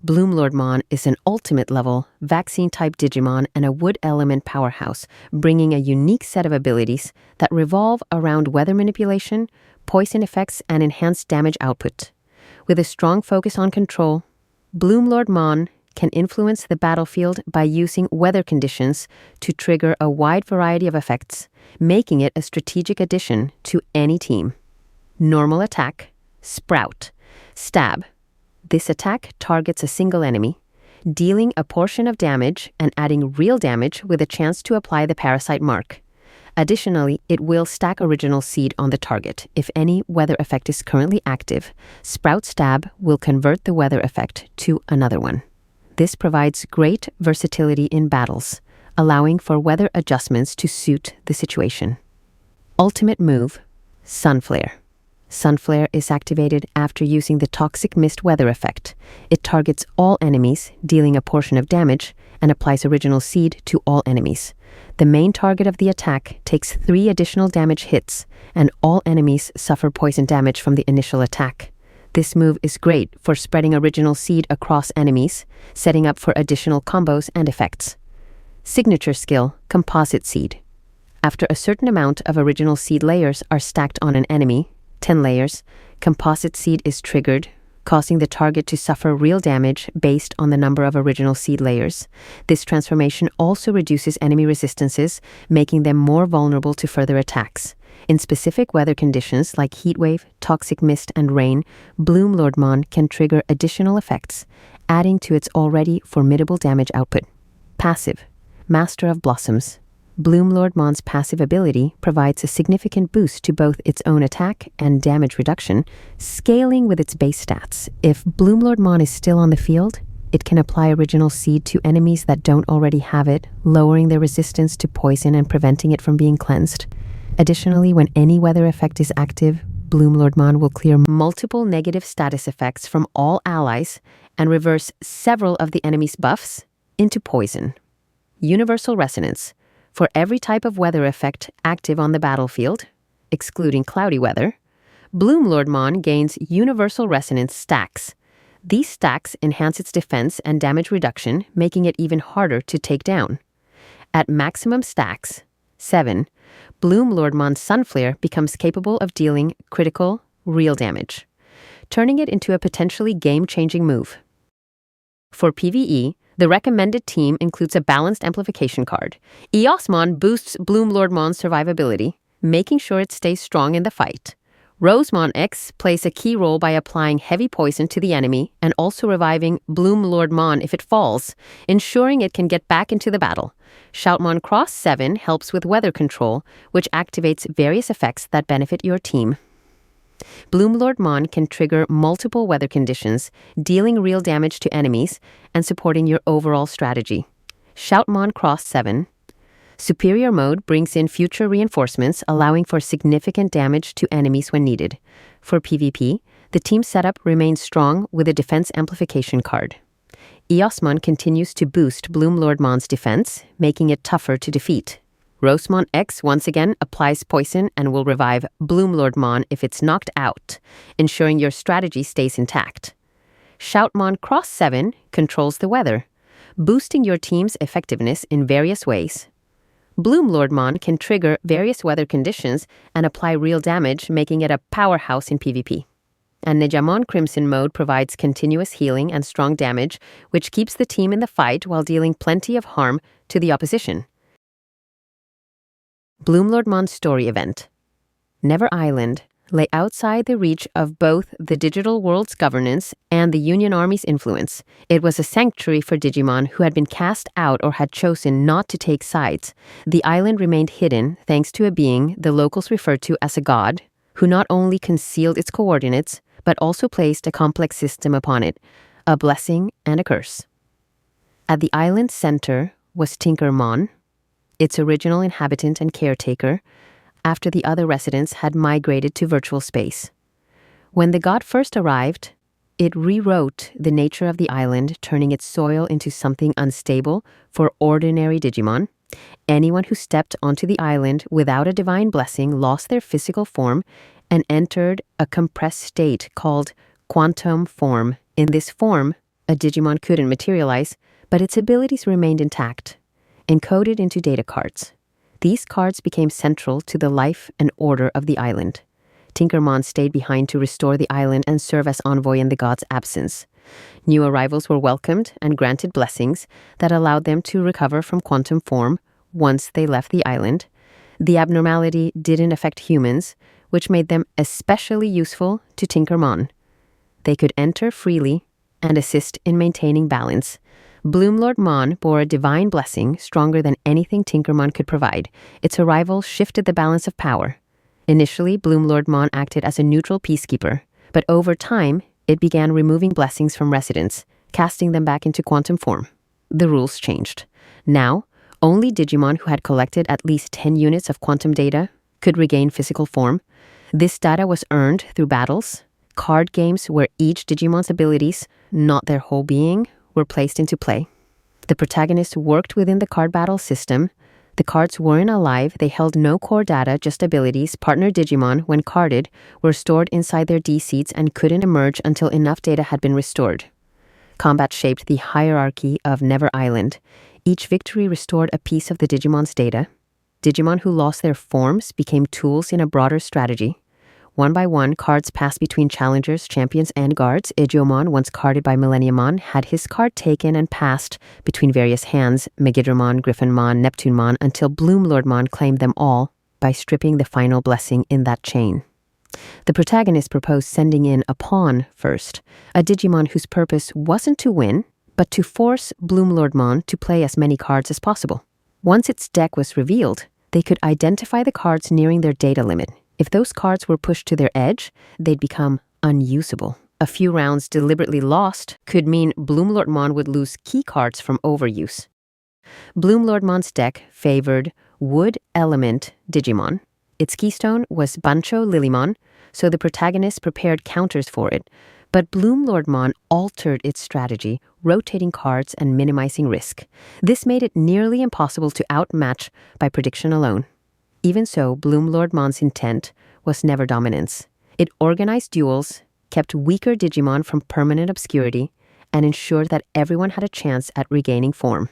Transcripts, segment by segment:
Bloomlordmon is an ultimate-level, vaccine-type Digimon and a wood element powerhouse, bringing a unique set of abilities that revolve around weather manipulation, poison effects, and enhanced damage output. With a strong focus on control, Bloomlordmon can influence the battlefield by using weather conditions to trigger a wide variety of effects, making it a strategic addition to any team. Normal attack, Sprout, Stab. This attack targets a single enemy, dealing a portion of damage and adding real damage with a chance to apply the parasite mark. Additionally, it will stack original seed on the target. If any weather effect is currently active, Sprout Stab will convert the weather effect to another one. This provides great versatility in battles, allowing for weather adjustments to suit the situation. Ultimate move, Sunflare. Sunflare is activated after using the Toxic Mist weather effect. It targets all enemies, dealing a portion of damage, and applies original seed to all enemies. The main target of the attack takes 3 additional damage hits, and all enemies suffer poison damage from the initial attack. This move is great for spreading original seed across enemies, setting up for additional combos and effects. Signature skill, Composite Seed. After a certain amount of original seed layers are stacked on an enemy, 10 layers, Composite Seed is triggered, causing the target to suffer real damage based on the number of original seed layers. This transformation also reduces enemy resistances, making them more vulnerable to further attacks. In specific weather conditions like heatwave, toxic mist, and rain, Bloomlordmon can trigger additional effects, adding to its already formidable damage output. Passive, Master of Blossoms. Bloomlordmon's passive ability provides a significant boost to both its own attack and damage reduction, scaling with its base stats. If Bloomlordmon is still on the field, it can apply original seed to enemies that don't already have it, lowering their resistance to poison and preventing it from being cleansed. Additionally, when any weather effect is active, Bloomlordmon will clear multiple negative status effects from all allies and reverse several of the enemy's buffs into poison. Universal Resonance. For every type of weather effect active on the battlefield, excluding cloudy weather, Bloomlordmon gains Universal Resonance stacks. These stacks enhance its defense and damage reduction, making it even harder to take down. At maximum stacks, 7, Bloomlordmon's Sunflare becomes capable of dealing critical, real damage, turning it into a potentially game-changing move. For PvE, the recommended team includes a balanced amplification card. Eosmon boosts Bloomlordmon's survivability, making sure it stays strong in the fight. WeChat plays a key role by applying heavy poison to the enemy and also reviving Bloomlordmon if it falls, ensuring it can get back into the battle. Shoutmon Cross 7 helps with weather control, which activates various effects that benefit your team. Bloomlordmon can trigger multiple weather conditions, dealing real damage to enemies and supporting your overall strategy. Shoutmon Cross 7. Superior Mode brings in future reinforcements, allowing for significant damage to enemies when needed. For PvP, the team setup remains strong with a defense amplification card. Eosmon continues to boost Bloomlordmon's defense, making it tougher to defeat. WeChat once again applies poison and will revive Bloomlordmon if it's knocked out, ensuring your strategy stays intact. Shoutmon Cross 7 controls the weather, boosting your team's effectiveness in various ways. Bloomlordmon can trigger various weather conditions and apply real damage, making it a powerhouse in PvP. And Digimon Crimson mode provides continuous healing and strong damage, which keeps the team in the fight while dealing plenty of harm to the opposition. Bloomlordmon's story event. Never Island lay outside the reach of both the digital world's governance and the Union Army's influence. It was a sanctuary for Digimon who had been cast out or had chosen not to take sides. The island remained hidden thanks to a being the locals referred to as a god, who not only concealed its coordinates, but also placed a complex system upon it, a blessing and a curse. At the island's center was Tinkermon, its original inhabitant and caretaker, after the other residents had migrated to virtual space. When the god first arrived, it rewrote the nature of the island, turning its soil into something unstable for ordinary Digimon. Anyone who stepped onto the island without a divine blessing lost their physical form and entered a compressed state called quantum form. In this form, A Digimon couldn't materialize, but its abilities remained intact, encoded into data cards. These cards became central to the life and order of the island. Tinkermon stayed behind to restore the island and serve as envoy in the god's absence. New arrivals were welcomed and granted blessings that allowed them to recover from quantum form once they left the island. The abnormality didn't affect humans, which made them especially useful to Tinkermon. They could enter freely and assist in maintaining balance. Bloomlordmon bore a divine blessing stronger than anything Tinkermon could provide. Its arrival shifted the balance of power. Initially, Bloomlordmon acted as a neutral peacekeeper, but over time, it began removing blessings from residents, casting them back into quantum form. The rules changed. Now, only Digimon who had collected at least 10 units of quantum data could regain physical form. This data was earned through battles, card games where each Digimon's abilities, not their whole being, were placed into play. The protagonists worked within the card battle system. The cards weren't alive, they held no core data, just abilities. Partner Digimon, when carded, were stored inside their D-seeds and couldn't emerge until enough data had been restored. Combat shaped the hierarchy of Never Island. Each victory restored a piece of the Digimon's data. Digimon who lost their forms became tools in a broader strategy. One by one, cards passed between challengers, champions, and guards. Idiomon, once carded by Millenniumon, had his card taken and passed between various hands, Megidramon, Griffinmon, Neptunemon, until Bloomlordmon claimed them all by stripping the final blessing in that chain. The protagonist proposed sending in a pawn first, a Digimon whose purpose wasn't to win, but to force Bloomlordmon to play as many cards as possible. Once its deck was revealed, they could identify the cards nearing their data limit. If those cards were pushed to their edge, they'd become unusable. A few rounds deliberately lost could mean Bloomlordmon would lose key cards from overuse. Bloomlordmon's deck favored Wood Element Digimon. Its keystone was Bancho Lilymon, so the protagonist prepared counters for it. But Bloomlordmon altered its strategy, rotating cards and minimizing risk. This made it nearly impossible to outmatch by prediction alone. Even so, Bloomlordmon's intent was never dominance. It organized duels, kept weaker Digimon from permanent obscurity, and ensured that everyone had a chance at regaining form.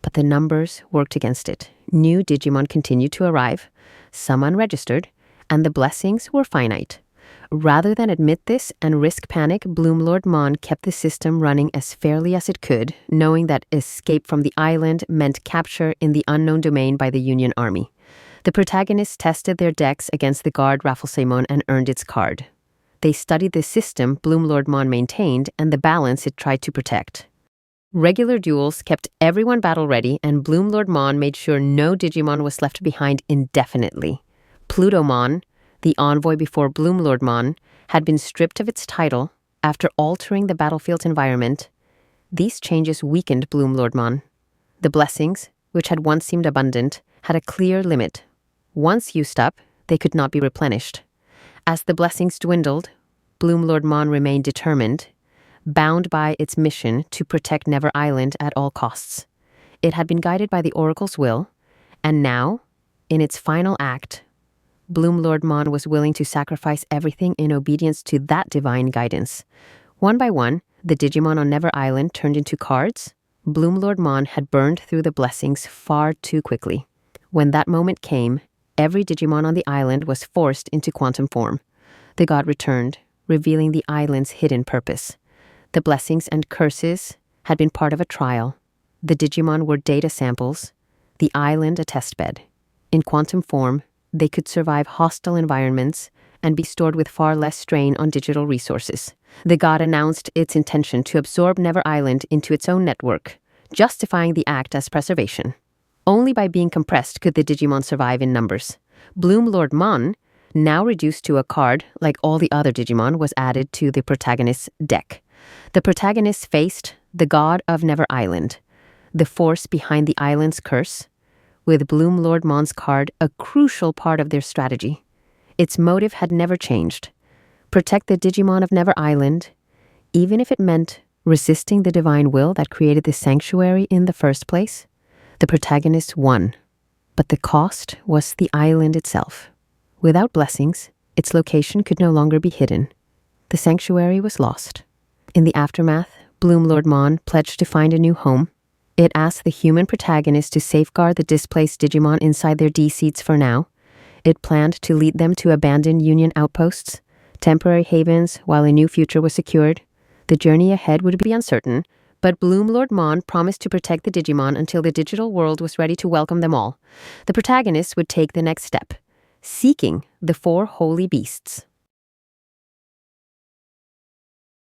But the numbers worked against it. New Digimon continued to arrive, some unregistered, and the blessings were finite. Rather than admit this and risk panic, Bloomlordmon kept the system running as fairly as it could, knowing that escape from the island meant capture in the unknown domain by the Union Army. The protagonists tested their decks against the guard Rafflesaemon and earned its card. They studied the system Bloomlordmon maintained and the balance it tried to protect. Regular duels kept everyone battle-ready, and Bloomlordmon made sure no Digimon was left behind indefinitely. Plutomon, the envoy before Bloomlordmon, had been stripped of its title after altering the battlefield's environment. These changes weakened Bloomlordmon. The blessings, which had once seemed abundant, had a clear limit. Once used up, they could not be replenished. As the blessings dwindled, Bloomlordmon remained determined, bound by its mission to protect Never Island at all costs. It had been guided by the Oracle's will, and now, in its final act, Bloomlordmon was willing to sacrifice everything in obedience to that divine guidance. One by one, the Digimon on Never Island turned into cards. Bloomlordmon had burned through the blessings far too quickly. When that moment came, every Digimon on the island was forced into quantum form. The god returned, revealing the island's hidden purpose. The blessings and curses had been part of a trial. The Digimon were data samples, the island a testbed. In quantum form, they could survive hostile environments and be stored with far less strain on digital resources. The god announced its intention to absorb Never Island into its own network, justifying the act as preservation. Only by being compressed could the Digimon survive in numbers. Bloomlordmon, now reduced to a card like all the other Digimon, was added to the protagonist's deck. The protagonist faced the god of Never Island, the force behind the island's curse, with Bloomlordmon's card a crucial part of their strategy. Its motive had never changed: protect the Digimon of Never Island, even if it meant resisting the divine will that created the sanctuary in the first place. The protagonist won, but the cost was the island itself. Without blessings, its location could no longer be hidden. The sanctuary was lost. In the aftermath, Bloomlordmon pledged to find a new home. It asked the human protagonist to safeguard the displaced Digimon inside their D-seats for now. It planned to lead them to abandoned Union outposts, temporary havens, while a new future was secured. The journey ahead would be uncertain, but Bloomlordmon promised to protect the Digimon until the digital world was ready to welcome them all. The protagonist would take the next step, seeking the 4 holy beasts.